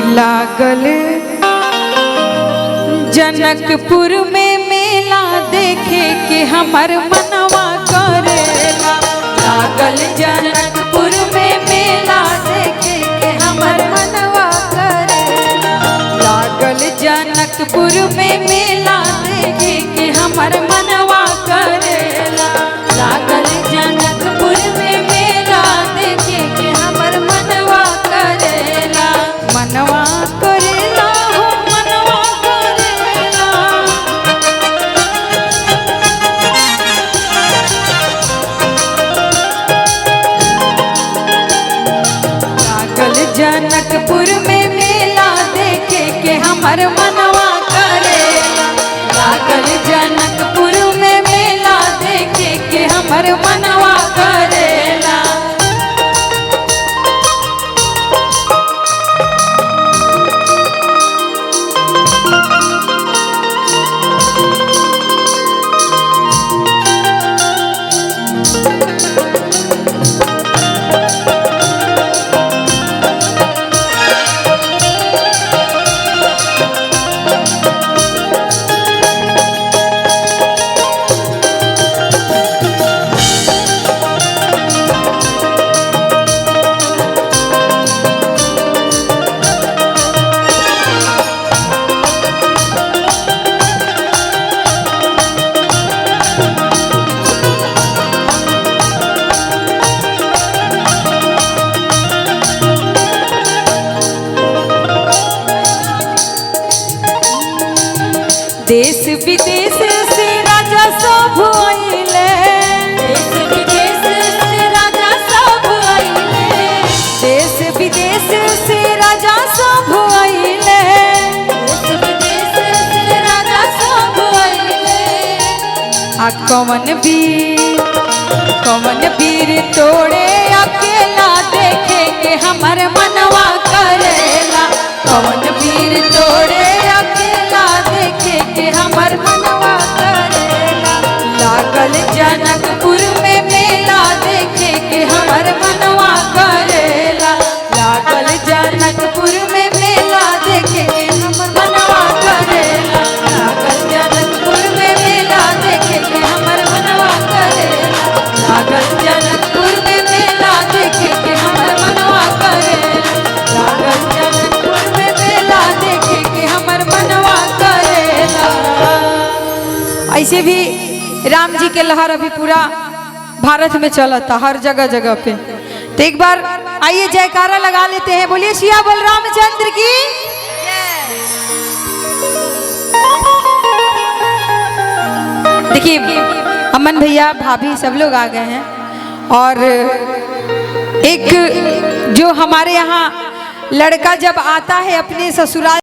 लागल जनकपुर में मेला देखे के हमर मनवा करेला। लागल जनकपुर में मेला देखे के हमर मनवा करेला। लागल जनकपुर में मेला देखे के हमर मनवा करेला। लागल जनकपुर में मेला देखे के हमर मनवा करेला। मनवा करेला हो मनवा करेला। लागल जनकपुर में मेला देखे के हमर मनवा करेला। लागल जनकपुर में मेला देखे के हमर मनवा करेला। देश विदेश से राजा सब आइले। देश विदेश से राजा सब आइले। देश विदेश से राजा सब आइले। देश विदेश से राजा सब आइले। आ कवन वीर तोड़े अकेला देखे के हमर मनवा करेला। कवन वीर तोड़े अकेला देखे के हमर मनवा करेला। लागल जनकपुर में मेला देखे के हमर मनवा करेला। लागल जनकपुर में मेला देखे के हमर मनवा करेला। लागल जनकपुर में मेला देखे के हमर मनवा करेला। लागल जनकपुर में मेला देखे के हमर मनवा करेला। लागल जनकपुर में मेला देखे के हमर मनवा करेला। ऐसे भी राम जी के लहर अभी पूरा भारत में चलता हर जगह जगह पे। तो एक बार आइए जयकारा लगा लेते हैं। बोलिए सिया बलरामचंद्र की। देखिए अमन भैया भाभी सब लोग आ गए हैं। और एक जो हमारे यहाँ लड़का जब आता है अपने ससुराल